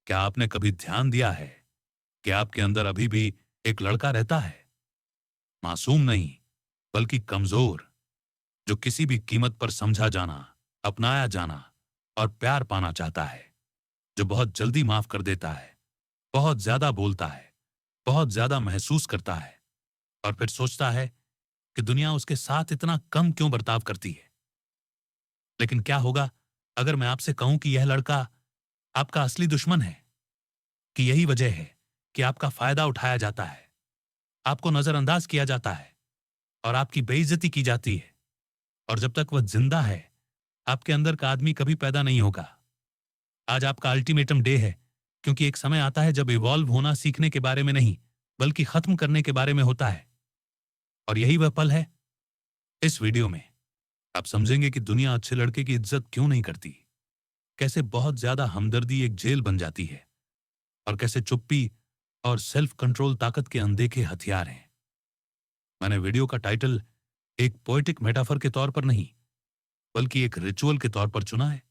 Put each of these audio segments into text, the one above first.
क्या आपने कभी ध्यान दिया है कि आपके अंदर अभी भी एक लड़का रहता है? मासूम नहीं, बल्कि कमजोर, जो किसी भी कीमत पर समझा जाना, अपनाया जाना और प्यार पाना चाहता है। जो बहुत जल्दी माफ कर देता है, बहुत ज्यादा बोलता है, बहुत ज्यादा महसूस करता है और फिर सोचता है कि दुनिया उसके साथ इतना कम क्यों बर्ताव करती है। लेकिन क्या होगा अगर मैं आपसे कहूं कि यह लड़का आपका असली दुश्मन है, कि यही वजह है कि आपका फायदा उठाया जाता है, आपको नजरअंदाज किया जाता है और आपकी बेइज्जती की जाती है। और जब तक वह जिंदा है, आपके अंदर का आदमी कभी पैदा नहीं होगा। आज आपका अल्टीमेटम डे है, क्योंकि एक समय आता है जब इवॉल्व होना सीखने के बारे में नहीं, बल्कि खत्म करने के बारे में होता है। और यही वह पल है। इस वीडियो में आप समझेंगे कि दुनिया अच्छे लड़के की इज्जत क्यों नहीं करती, कैसे बहुत ज्यादा हमदर्दी एक जेल बन जाती है और कैसे चुप्पी और सेल्फ कंट्रोल ताकत के अनदेखे हथियार हैं। मैंने वीडियो का टाइटल एक पोएटिक मेटाफर के तौर पर नहीं, बल्कि एक रिचुअल के तौर पर चुना है।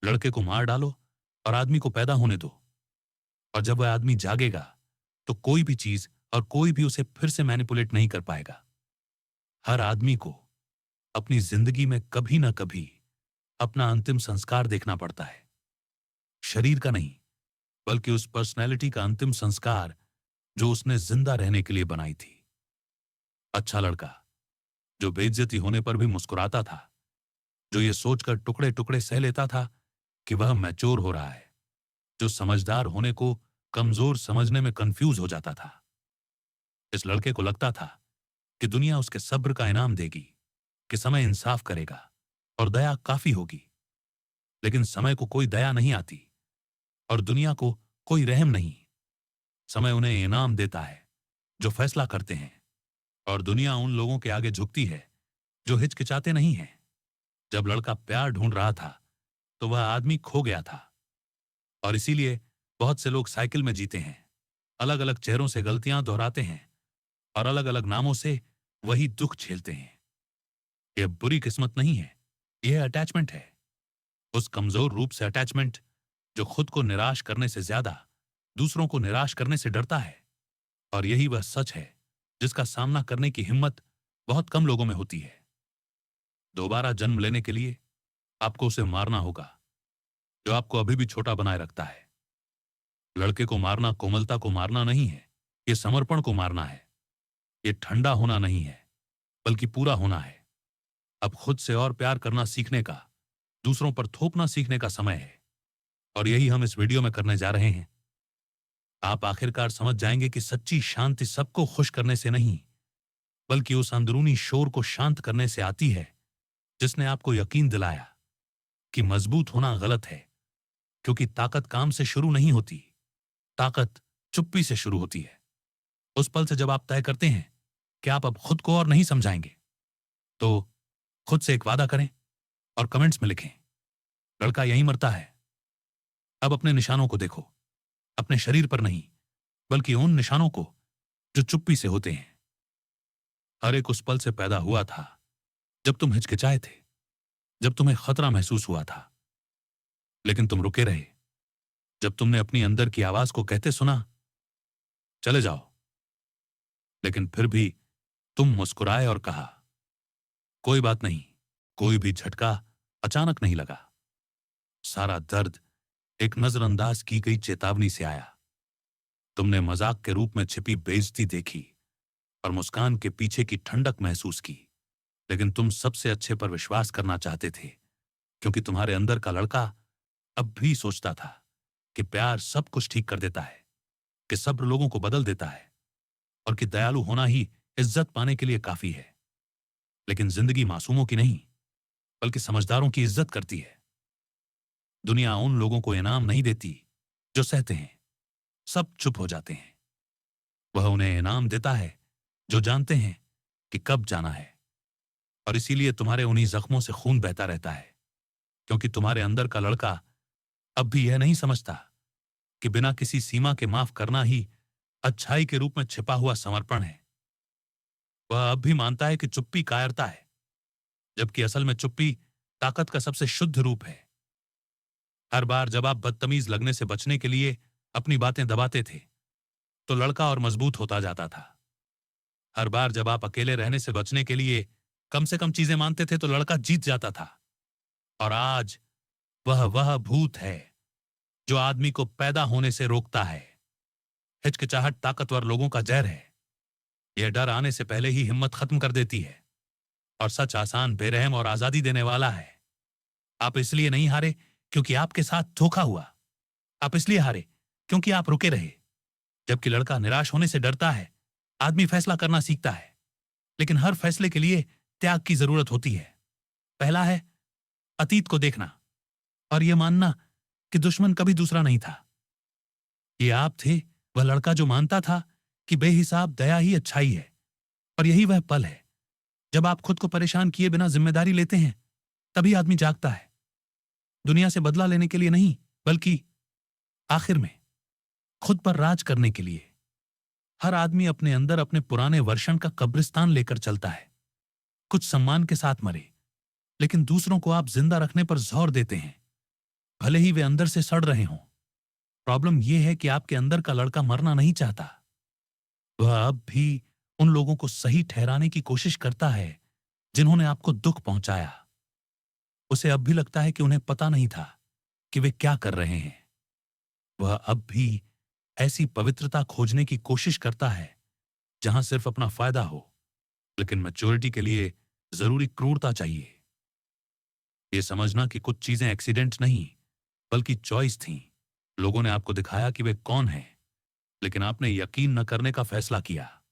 लड़के को मार डालो और आदमी को पैदा होने दो, और जब वह आदमी जागेगा तो कोई भी चीज और कोई भी उसे फिर से मैनिपुलेट नहीं कर पाएगा। हर आदमी को अपनी जिंदगी में कभी ना कभी अपना अंतिम संस्कार देखना पड़ता है। शरीर का नहीं, बल्कि उस पर्सनैलिटी का अंतिम संस्कार जो उसने जिंदा रहने के लिए बनाई थी। अच्छा लड़का, जो बेइज्जती होने पर भी मुस्कुराता था, जो ये सोचकर टुकड़े टुकड़े सह लेता था कि वह मैच्योर हो रहा है, जो समझदार होने को कमजोर समझने में कंफ्यूज हो जाता था। इस लड़के को लगता था कि दुनिया उसके सब्र का इनाम देगी, कि समय इंसाफ करेगा और दया काफी होगी। लेकिन समय को कोई दया नहीं आती और दुनिया को कोई रहम नहीं। समय उन्हें इनाम देता है जो फैसला करते हैं, और दुनिया उन लोगों के आगे झुकती है जो हिचकिचाते नहीं हैं। जब लड़का प्यार ढूंढ रहा था तो वह आदमी खो गया था। और इसीलिए बहुत से लोग साइकिल में जीते हैं, अलग अलग चेहरों से गलतियां दोहराते हैं और अलग अलग नामों से वही दुख झेलते हैं। यह बुरी किस्मत नहीं है, यह अटैचमेंट है। उस कमजोर रूप से अटैचमेंट जो खुद को निराश करने से ज्यादा दूसरों को निराश करने से डरता है। और यही वह सच है जिसका सामना करने की हिम्मत बहुत कम लोगों में होती है। दोबारा जन्म लेने के लिए आपको उसे मारना होगा जो आपको अभी भी छोटा बनाए रखता है। लड़के को मारना कोमलता को मारना नहीं है, ये समर्पण को मारना है। ये ठंडा होना नहीं है, बल्कि पूरा होना है। अब खुद से और प्यार करना सीखने का, दूसरों पर थोपना सीखने का समय है। और यही हम इस वीडियो में करने जा रहे हैं। आप आखिरकार समझ जाएंगे कि सच्ची शांति सबको खुश करने से नहीं, बल्कि उस अंदरूनी शोर को शांत करने से आती है जिसने आपको यकीन दिलाया कि मजबूत होना गलत है। क्योंकि ताकत काम से शुरू नहीं होती, ताकत चुप्पी से शुरू होती है। उस पल से जब आप तय करते हैं कि आप अब खुद को और नहीं समझाएंगे, तो खुद से एक वादा करें और कमेंट्स में लिखें, लड़का यहीं मरता है। अब अपने निशानों को देखो, अपने शरीर पर नहीं, बल्कि उन निशानों को जो चुप्पी से होते हैं। हर एक उस पल से पैदा हुआ था जब तुम हिचकिचाए थे, जब तुम्हें खतरा महसूस हुआ था। लेकिन तुम रुके रहे। जब तुमने अपनी अंदर की आवाज को कहते सुना, चले जाओ। लेकिन फिर भी तुम मुस्कुराए और कहा, कोई बात नहीं। कोई भी झटका अचानक नहीं लगा। सारा दर्द एक नजरअंदाज की गई चेतावनी से आया। तुमने मजाक के रूप में छिपी बेइज्जती देखी और मुस्कान के पीछे की ठंडक महसूस की। लेकिन तुम सबसे अच्छे पर विश्वास करना चाहते थे, क्योंकि तुम्हारे अंदर का लड़का अब भी सोचता था कि प्यार सब कुछ ठीक कर देता है, कि सब्र लोगों को बदल देता है और कि दयालु होना ही इज्जत पाने के लिए काफी है। लेकिन जिंदगी मासूमों की नहीं, बल्कि समझदारों की इज्जत करती है। दुनिया उन लोगों को इनाम नहीं देती जो सहते हैं, सब चुप हो जाते हैं। वह उन्हें इनाम देता है जो जानते हैं कि कब जाना है। और इसीलिए तुम्हारे उन्हीं जख्मों से खून बहता रहता है, क्योंकि तुम्हारे अंदर का लड़का अब भी यह नहीं समझता कि बिना किसी सीमा के माफ करना ही अच्छाई के रूप में छिपा हुआ समर्पण है। वह अब भी मानता है कि चुप्पी कायरता है, जबकि असल में चुप्पी ताकत का सबसे शुद्ध रूप है। हर बार जब आप बदतमीज लगने से बचने के लिए अपनी बातें दबाते थे तो लड़का और मजबूत होता जाता था। हर बार जब आप अकेले रहने से बचने के लिए कम से कम चीजें मानते थे तो लड़का जीत जाता था। और आज वह भूत है जो आदमी को पैदा होने से रोकता है। हिचकिचाहट ताकतवर लोगों का जहर है। यह डर आने से पहले ही हिम्मत खत्म कर देती है। और सच आसान, बेरहम और आजादी देने वाला है। आप इसलिए नहीं हारे क्योंकि आपके साथ धोखा हुआ। आप इसलिए हारे क्योंकि आप रुके रहे। जबकि लड़का निराश होने से डरता है, आदमी फैसला करना सीखता है। लेकिन हर फैसले के लिए त्याग की जरूरत होती है। पहला है अतीत को देखना और यह मानना कि दुश्मन कभी दूसरा नहीं था। ये आप थे, वह लड़का जो मानता था कि बेहिसाब दया ही अच्छाई है। और यही वह पल है जब आप खुद को परेशान किए बिना जिम्मेदारी लेते हैं। तभी आदमी जागता है, दुनिया से बदला लेने के लिए नहीं, बल्कि आखिर में खुद पर राज करने के लिए। हर आदमी अपने अंदर अपने पुराने वर्षन का कब्रिस्तान लेकर चलता है। कुछ सम्मान के साथ मरे, लेकिन दूसरों को आप जिंदा रखने पर जोर देते हैं, भले ही वे अंदर से सड़ रहे हों। प्रॉब्लम यह है कि आपके अंदर का लड़का मरना नहीं चाहता। वह अब भी उन लोगों को सही ठहराने की कोशिश करता है जिन्होंने आपको दुख पहुंचाया। उसे अब भी लगता है कि उन्हें पता नहीं था कि वे क्या कर रहे हैं। वह अब भी ऐसी पवित्रता खोजने की कोशिश करता है जहां सिर्फ अपना फायदा हो, लेकिन मैच्योरिटी के लिए जरूरी क्रूरता चाहिए। यह समझना कि कुछ चीजें एक्सीडेंट नहीं बल्कि चॉइस थीं। लोगों ने आपको दिखाया कि वे कौन हैं, लेकिन आपने यकीन न करने का फैसला किया।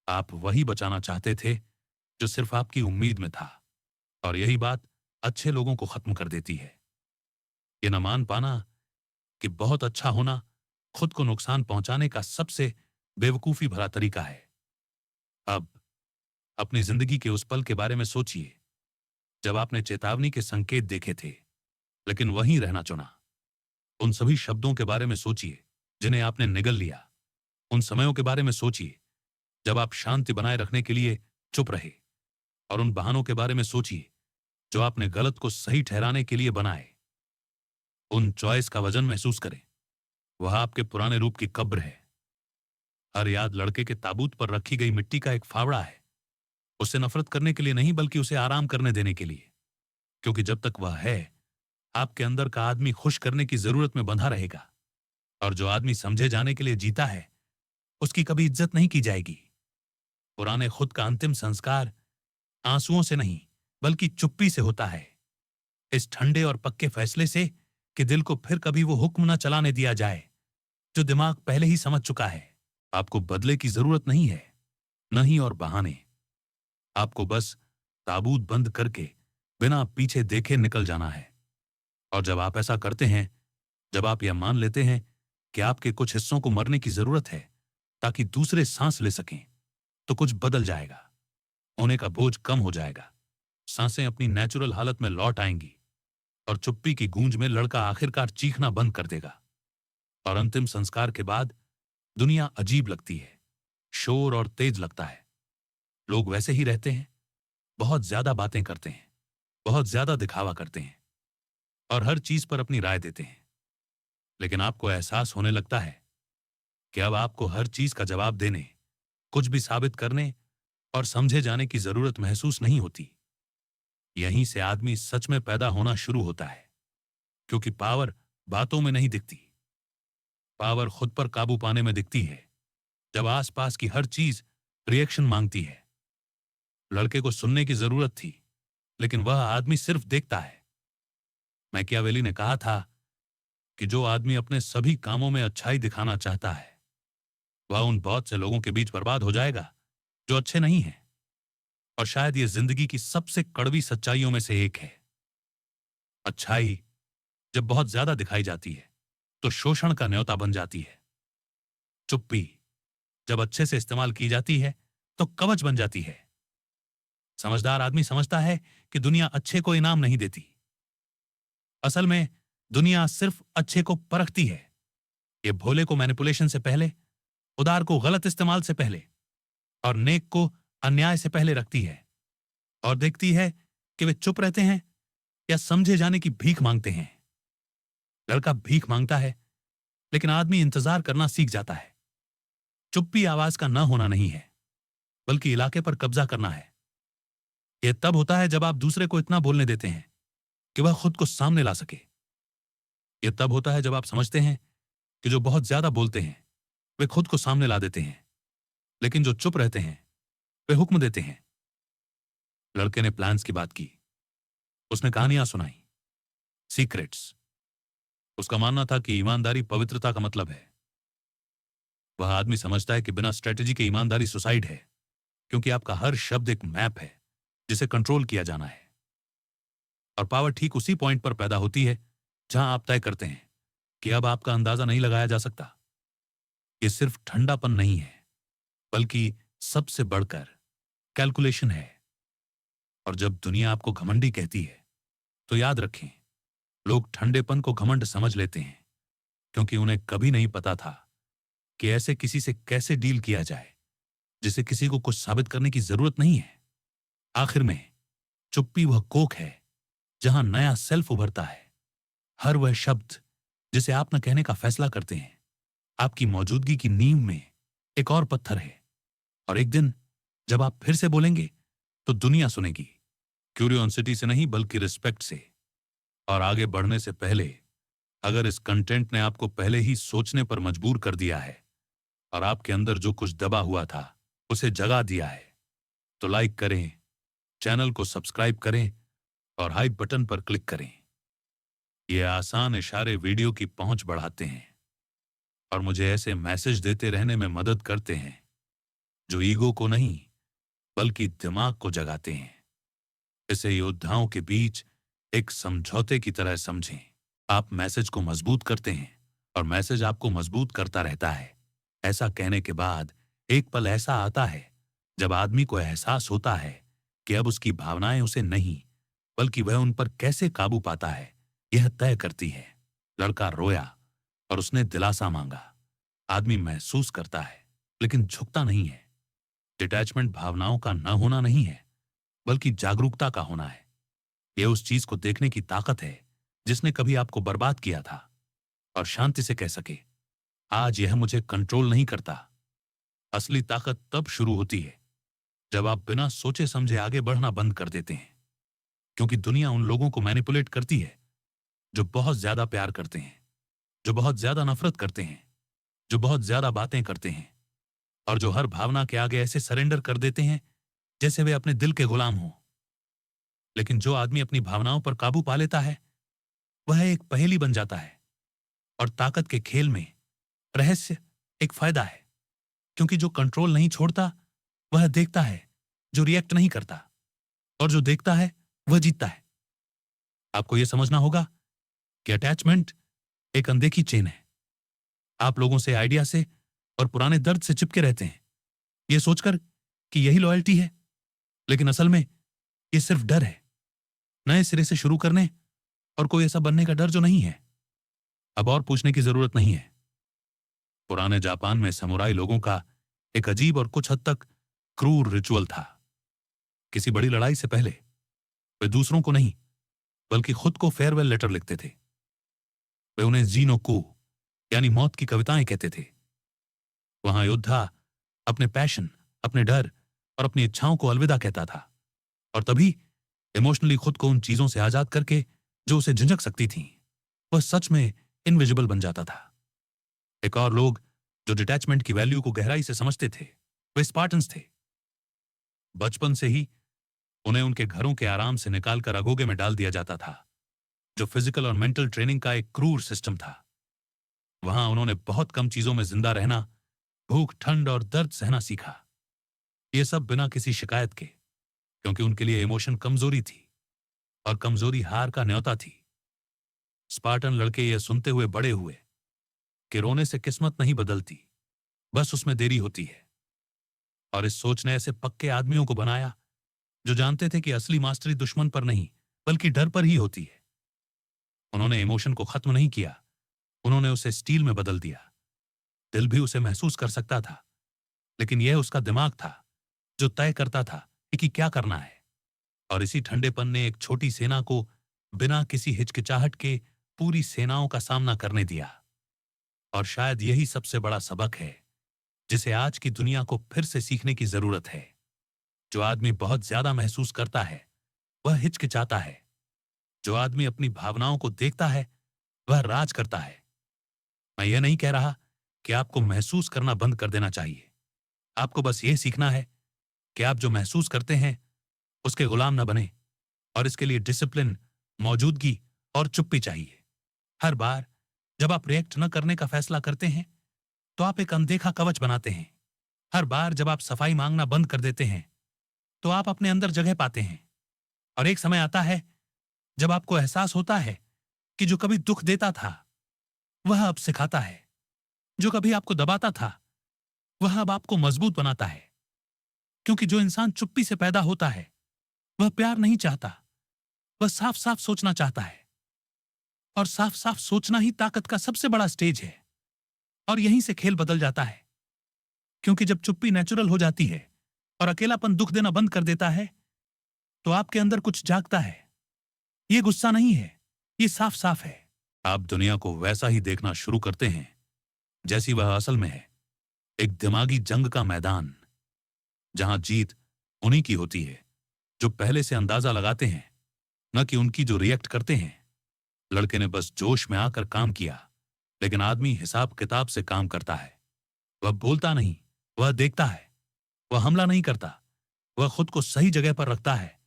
आप वही बचाना चाहते थे जो सिर्फ आपकी उम्मीद में था। और यही बात अच्छे लोगों को खत्म कर देती है। यह न मान पाना कि बहुत अच्छा होना खुद को नुकसान पहुंचाने का सबसे बेवकूफी भरा तरीका है। अब अपनी जिंदगी के उस पल के बारे में सोचिए जब आपने चेतावनी के संकेत देखे थे लेकिन वहीं रहना चुना। उन सभी शब्दों के बारे में सोचिए जिन्हें आपने निगल लिया। उन समयों के बारे में सोचिए जब आप शांति बनाए रखने के लिए चुप रहे। और उन बहानों के बारे में सोचिए जो आपने गलत को सही ठहराने के लिए बनाए। उन चॉइस का वजन महसूस करें। वह आपके पुराने रूप की कब्र है। हर याद लड़के के ताबूत पर रखी गई मिट्टी का एक फावड़ा है। उससे नफरत करने के लिए नहीं, बल्कि उसे आराम करने देने के लिए। क्योंकि जब तक वह है, आपके अंदर का आदमी खुश करने की जरूरत में बंधा रहेगा। और जो आदमी समझे जाने के लिए जीता है, उसकी कभी इज्जत नहीं की जाएगी। पुराने खुद का अंतिम संस्कार आंसुओं से नहीं बल्कि चुप्पी से होता है। इस ठंडे और पक्के फैसले से कि दिल को फिर कभी वो हुक्म न चलाने दिया जाए जो दिमाग पहले ही समझ चुका है। आपको बदले की जरूरत नहीं है, नहीं और बहाने। आपको बस ताबूत बंद करके बिना पीछे देखे निकल जाना है। और जब आप ऐसा करते हैं, जब आप यह मान लेते हैं कि आपके कुछ हिस्सों को मरने की जरूरत है ताकि दूसरे सांस ले सकें, तो कुछ बदल जाएगा। होने का बोझ कम हो जाएगा। सांसें अपनी नेचुरल हालत में लौट आएंगी और चुप्पी की गूंज में लड़का आखिरकार चीखना बंद कर देगा। और अंतिम संस्कार के बाद दुनिया अजीब लगती है, शोर और तेज लगता है। लोग वैसे ही रहते हैं, बहुत ज्यादा बातें करते हैं, बहुत ज्यादा दिखावा करते हैं और हर चीज पर अपनी राय देते हैं। लेकिन आपको एहसास होने लगता है कि अब आपको हर चीज का जवाब देने, कुछ भी साबित करने और समझे जाने की जरूरत महसूस नहीं होती। यहीं से आदमी सच में पैदा होना शुरू होता है। क्योंकि पावर बातों में नहीं दिखती, पावर खुद पर काबू पाने में दिखती है। जब आसपास की हर चीज रिएक्शन मांगती है। लड़के को सुनने की जरूरत थी, लेकिन वह आदमी सिर्फ देखता है। मैकियावेली ने कहा था कि जो आदमी अपने सभी कामों में अच्छाई दिखाना चाहता है, वह उन बहुत से लोगों के बीच बर्बाद हो जाएगा जो अच्छे नहीं हैं। और शायद यह जिंदगी की सबसे कड़वी सच्चाइयों में से एक है। अच्छाई जब बहुत ज्यादा दिखाई जाती है तो शोषण का न्योता बन जाती है। चुप्पी जब अच्छे से इस्तेमाल की जाती है तो कवच बन जाती है। समझदार आदमी समझता है कि दुनिया अच्छे को इनाम नहीं देती। असल में दुनिया सिर्फ अच्छे को परखती है। ये भोले को मैनिपुलेशन से पहले, उदार को गलत इस्तेमाल से पहले और नेक को अन्याय से पहले रखती है। और देखती है कि वे चुप रहते हैं या समझे जाने की भीख मांगते हैं। लड़का भीख मांगता है, लेकिन आदमी इंतजार करना सीख जाता है। चुप्पी आवाज का न होना नहीं है, बल्कि इलाके पर कब्जा करना है। यह तब होता है जब आप दूसरे को इतना बोलने देते हैं कि वह खुद को सामने ला सके। यह तब होता है जब आप समझते हैं कि जो बहुत ज्यादा बोलते हैं वे खुद को सामने ला देते हैं, लेकिन जो चुप रहते हैं वे हुक्म देते हैं। लड़के ने प्लान्स की बात की, उसने कहानियां सुनाई, सीक्रेट्स। उसका मानना था कि ईमानदारी पवित्रता का मतलब है। वह आदमी समझता है कि बिना स्ट्रेटेजी के ईमानदारी सुसाइड है, क्योंकि आपका हर शब्द एक मैप है जिसे कंट्रोल किया जाना है। और पावर ठीक उसी पॉइंट पर पैदा होती है जहां आप तय करते हैं कि अब आपका अंदाजा नहीं लगाया जा सकता। यह सिर्फ ठंडापन नहीं है, बल्कि सबसे बढ़कर कैलकुलेशन है। और जब दुनिया आपको घमंडी कहती है तो याद रखें, लोग ठंडेपन को घमंड समझ लेते हैं, क्योंकि उन्हें कभी नहीं पता था कि ऐसे किसी से कैसे डील किया जाए जिसे किसी को कुछ साबित करने की जरूरत नहीं है। आखिर में चुप्पी वह कोक है जहां नया सेल्फ उभरता है। हर वह शब्द जिसे आप न कहने का फैसला करते हैं, आपकी मौजूदगी की नींव में एक और पत्थर है। और एक दिन जब आप फिर से बोलेंगे तो दुनिया सुनेगी, क्यूरियोसिटी से नहीं बल्कि रिस्पेक्ट से। और आगे बढ़ने से पहले, अगर इस कंटेंट ने आपको पहले ही सोचने पर मजबूर कर दिया है और आपके अंदर जो कुछ दबा हुआ था उसे जगा दिया है, तो लाइक करें, चैनल को सब्सक्राइब करें और हाइप बटन पर क्लिक करें। ये आसान इशारे वीडियो की पहुंच बढ़ाते हैं और मुझे ऐसे मैसेज देते रहने में मदद करते हैं जो ईगो को नहीं बल्कि दिमाग को जगाते हैं। इसे योद्धाओं के बीच एक समझौते की तरह समझें। आप मैसेज को मजबूत करते हैं और मैसेज आपको मजबूत करता रहता है। ऐसा कहने के बाद एक पल ऐसा आता है जब आदमी को एहसास होता है कि अब उसकी भावनाएं उसे नहीं बल्कि वह उन पर कैसे काबू पाता है यह तय करती है। लड़का रोया और उसने दिलासा मांगा। आदमी महसूस करता है लेकिन झुकता नहीं है। डिटैचमेंट भावनाओं का न होना नहीं है, बल्कि जागरूकता का होना है। यह उस चीज को देखने की ताकत है जिसने कभी आपको बर्बाद किया था और शांति से कह सके, आज यह मुझे कंट्रोल नहीं करता। असली ताकत तब शुरू होती है जब आप बिना सोचे समझे आगे बढ़ना बंद कर देते हैं, क्योंकि दुनिया उन लोगों को मैनिपुलेट करती है जो बहुत ज्यादा प्यार करते हैं, जो बहुत ज्यादा नफरत करते हैं, जो बहुत ज्यादा बातें करते हैं और जो हर भावना के आगे ऐसे सरेंडर कर देते हैं जैसे वे अपने दिल के गुलाम हों। लेकिन जो आदमी अपनी भावनाओं पर काबू पा लेता है वह एक पहेली बन जाता है। और ताकत के खेल में रहस्य एक फायदा है, क्योंकि जो कंट्रोल नहीं छोड़ता वह देखता है, जो रिएक्ट नहीं करता और जो देखता है वह जीतता है। आपको यह समझना होगा कि अटैचमेंट एक अनदेखी चेन है। आप लोगों से, आइडिया से और पुराने दर्द से चिपके रहते हैं, यह सोचकर कि यही लॉयल्टी है, लेकिन असल में यह सिर्फ डर है, नए सिरे से शुरू करने और कोई ऐसा बनने का डर जो नहीं है। अब और पूछने की जरूरत नहीं है। पुराने जापान में समुराई लोगों का एक अजीब और कुछ हद तक क्रूर रिचुअल था। किसी बड़ी लड़ाई से पहले वे दूसरों को नहीं बल्कि खुद को फेयरवेल लेटर लिखते थे। वे उन्हें जीनोकू यानी मौत की कविताएं कहते थे। वहां योद्धा अपने पैशन, अपने डर और अपनी इच्छाओं को अलविदा कहता था, और तभी इमोशनली खुद को उन चीजों से आजाद करके जो उसे झिझक सकती थीं, वह सच में इनविजिबल बन जाता था। एक और लोग जो डिटैचमेंट की वैल्यू को गहराई से समझते थे वे स्पार्टन्स थे। बचपन से ही उन्हें उनके घरों के आराम से निकालकर अगोगे में डाल दिया जाता था, जो फिजिकल और मेंटल ट्रेनिंग का एक क्रूर सिस्टम था। वहां उन्होंने बहुत कम चीजों में जिंदा रहना, भूख, ठंड और दर्द सहना सीखा। ये सब बिना किसी शिकायत के, क्योंकि उनके लिए इमोशन कमजोरी थी और कमजोरी हार का न्योता थी। स्पार्टन लड़के यह सुनते हुए बड़े हुए कि रोने से किस्मत नहीं बदलती, बस उसमें देरी होती है। और इस सोच ने ऐसे पक्के आदमियों को बनाया जो जानते थे कि असली मास्टरी दुश्मन पर नहीं बल्कि डर पर ही होती है। उन्होंने इमोशन को खत्म नहीं किया, उन्होंने उसे स्टील में बदल दिया। दिल भी उसे महसूस कर सकता था, लेकिन यह उसका दिमाग था जो तय करता था कि क्या करना है। और इसी ठंडेपन ने एक छोटी सेना को बिना किसी हिचकिचाहट के पूरी सेनाओं का सामना करने दिया। और शायद यही सबसे बड़ा सबक है जिसे आज की दुनिया को फिर से सीखने की जरूरत है। जो आदमी बहुत ज्यादा महसूस करता है वह हिचकिचाता है। जो आदमी अपनी भावनाओं को देखता है वह राज करता है। मैं यह नहीं कह रहा कि आपको महसूस करना बंद कर देना चाहिए। आपको बस यह सीखना है कि आप जो महसूस करते हैं उसके गुलाम न बने, और इसके लिए डिसिप्लिन, मौजूदगी और चुप्पी चाहिए। हर बार जब आप रिएक्ट न करने का फैसला करते हैं तो आप एक अनदेखा कवच बनाते हैं। हर बार जब आप सफाई मांगना बंद कर देते हैं तो आप अपने अंदर जगह पाते हैं। और एक समय आता है जब आपको एहसास होता है कि जो कभी दुख देता था वह अब सिखाता है। जो कभी आपको दबाता था वह अब आपको मजबूत बनाता है। क्योंकि जो इंसान चुप्पी से पैदा होता है वह प्यार नहीं चाहता, वह साफ साफ सोचना चाहता है। और साफ साफ सोचना ही ताकत का सबसे बड़ा स्टेज है। और यहीं से खेल बदल जाता है। क्योंकि जब चुप्पी नेचुरल हो जाती है और अकेलापन दुख देना बंद कर देता है तो आपके अंदर कुछ जागता है। ये गुस्सा नहीं है, ये साफ साफ है। आप दुनिया को वैसा ही देखना शुरू करते हैं जैसी वह असल में है। एक दिमागी जंग का मैदान, जहां जीत उन्हीं की होती है जो पहले से अंदाजा लगाते हैं, न कि उनकी जो रिएक्ट करते हैं। लड़के ने बस जोश में आकर काम किया, लेकिन आदमी हिसाब किताब से काम करता है। वह बोलता नहीं, वह देखता है। वह हमला नहीं करता, वह खुद को सही जगह पर रखता है।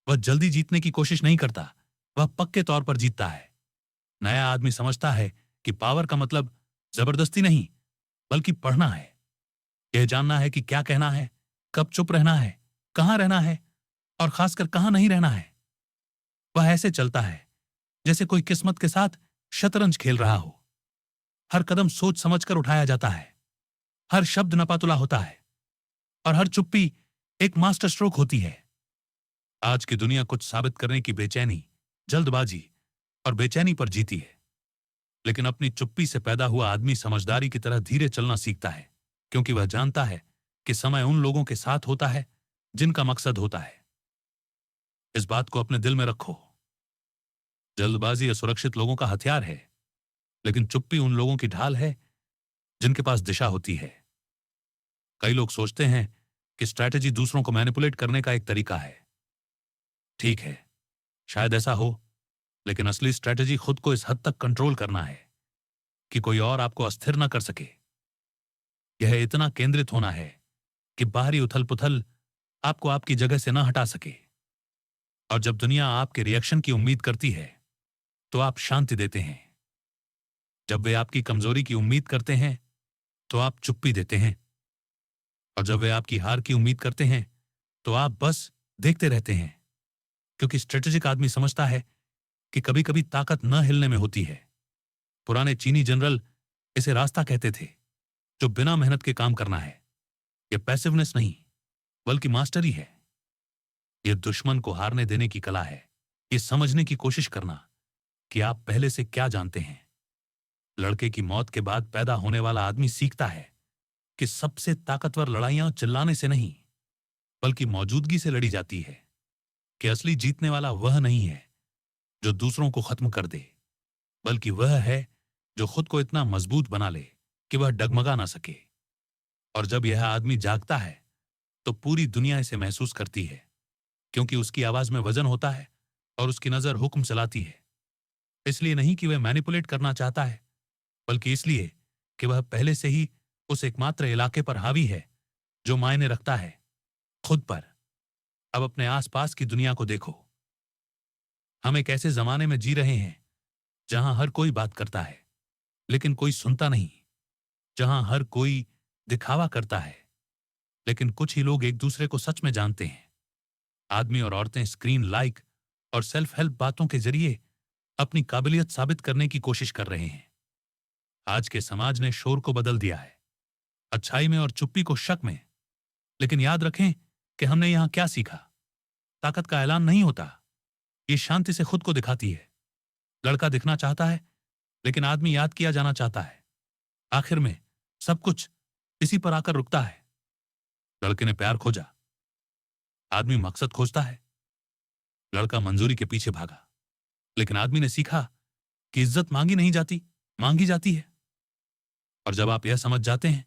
वह जल्दी जीतने की कोशिश नहीं करता, वह पक्के तौर पर जीतता है। नया आदमी समझता है कि पावर का मतलब जबरदस्ती नहीं, बल्कि पढ़ना है। यह जानना है कि क्या कहना है, कब चुप रहना है, कहां रहना है और खासकर कहां नहीं रहना है। वह ऐसे चलता है जैसे कोई किस्मत के साथ शतरंज खेल रहा हो। हर कदम सोच समझकर उठाया जाता है, हर शब्द नपातुला होता है और हर चुप्पी एक मास्टर स्ट्रोक होती है। आज की दुनिया कुछ साबित करने की बेचैनी, जल्दबाजी और बेचैनी पर जीती है। लेकिन अपनी चुप्पी से पैदा हुआ आदमी समझदारी की तरह धीरे चलना सीखता है, क्योंकि वह जानता है कि समय उन लोगों के साथ होता है जिनका मकसद होता है। इस बात को अपने दिल में रखो। जल्दबाजी असुरक्षित लोगों का हथियार है, लेकिन चुप्पी उन लोगों की ढाल है जिनके पास दिशा होती है। कई लोग सोचते हैं कि स्ट्रैटेजी दूसरों को मैनिपुलेट करने का एक तरीका है। ठीक है, शायद ऐसा हो, लेकिन असली स्ट्रैटेजी खुद को इस हद तक कंट्रोल करना है कि कोई और आपको अस्थिर न कर सके। यह इतना केंद्रित होना है कि बाहरी उथल पुथल आपको आपकी जगह से न हटा सके। और जब दुनिया आपके रिएक्शन की उम्मीद करती है तो आप शांति देते हैं। जब वे आपकी कमजोरी की उम्मीद करते हैं तो आप चुप्पी देते हैं। और जब वे आपकी हार की उम्मीद करते हैं तो आप बस देखते रहते हैं। क्योंकि स्ट्रेटेजिक आदमी समझता है कि कभी कभी ताकत न हिलने में होती है। पुराने चीनी जनरल इसे रास्ता कहते थे, जो बिना मेहनत के काम करना है। यह पैसिवनेस नहीं, बल्कि मास्टरी है। यह दुश्मन को हारने देने की कला है। यह समझने की कोशिश करना कि आप पहले से क्या जानते हैं। लड़के की मौत के बाद पैदा होने वाला आदमी सीखता है कि सबसे ताकतवर लड़ाइयां चिल्लाने से नहीं, बल्कि मौजूदगी से लड़ी जाती है। कि असली जीतने वाला वह नहीं है जो दूसरों को खत्म कर दे, बल्कि वह है जो खुद को इतना मजबूत बना ले कि वह डगमगा ना सके। और जब यह आदमी जागता है तो पूरी दुनिया इसे महसूस करती है, क्योंकि उसकी आवाज में वजन होता है और उसकी नजर हुक्म चलाती है। इसलिए नहीं कि वह मैनिपुलेट करना चाहता है, बल्कि इसलिए कि वह पहले से ही उस एकमात्र इलाके पर हावी है जो मायने रखता है, खुद पर। अब अपने आसपास की दुनिया को देखो। हम एक ऐसे जमाने में जी रहे हैं जहां हर कोई बात करता है लेकिन कोई सुनता नहीं, जहां हर कोई दिखावा करता है लेकिन कुछ ही लोग एक दूसरे को सच में जानते हैं। आदमी और औरतें स्क्रीन, लाइक और सेल्फ हेल्प बातों के जरिए अपनी काबिलियत साबित करने की कोशिश कर रहे हैं। आज के समाज ने शोर को बदल दिया है, अच्छाई में और चुप्पी को शक में। लेकिन याद रखें कि हमने यहां क्या सीखा। ताकत का ऐलान नहीं होता, ये शांति से खुद को दिखाती है। लड़का दिखना चाहता है, लेकिन आदमी याद किया जाना चाहता है। आखिर में सब कुछ इसी पर आकर रुकता है। लड़के ने प्यार खोजा, आदमी मकसद खोजता है। लड़का मंजूरी के पीछे भागा, लेकिन आदमी ने सीखा कि इज्जत मांगी नहीं जाती, मांगी जाती है। और जब आप यह समझ जाते हैं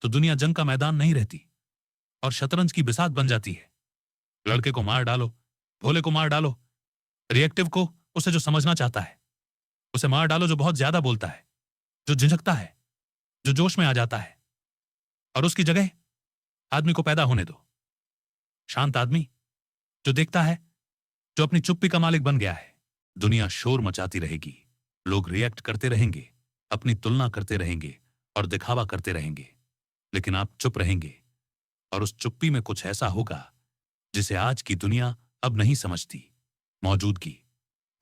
तो दुनिया जंग का मैदान नहीं रहती और शतरंज की बिसात बन जाती है। लड़के को मार डालो, भोले को मार डालो, रिएक्टिव को, उसे जो समझना चाहता है, उसे मार डालो जो बहुत ज्यादा बोलता है, जो झिझकता है, जो जोश में आ जाता है, और उसकी जगह आदमी को पैदा होने दो। शांत आदमी जो देखता है, जो अपनी चुप्पी का मालिक बन गया है। दुनिया शोर मचाती रहेगी, लोग रिएक्ट करते रहेंगे, अपनी तुलना करते रहेंगे और दिखावा करते रहेंगे, लेकिन आप चुप रहेंगे और उस चुप्पी में कुछ ऐसा होगा जिसे आज की दुनिया अब नहीं समझती, मौजूदगी।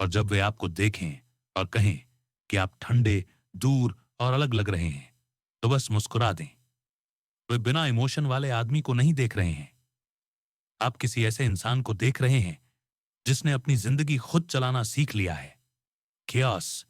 और जब वे आपको देखें और कहें कि आप ठंडे, दूर और अलग लग रहे हैं, तो बस मुस्कुरा दें। वे बिना इमोशन वाले आदमी को नहीं देख रहे हैं, आप किसी ऐसे इंसान को देख रहे हैं जिसने अपनी जिंदगी खुद चलाना सीख लिया है। chaos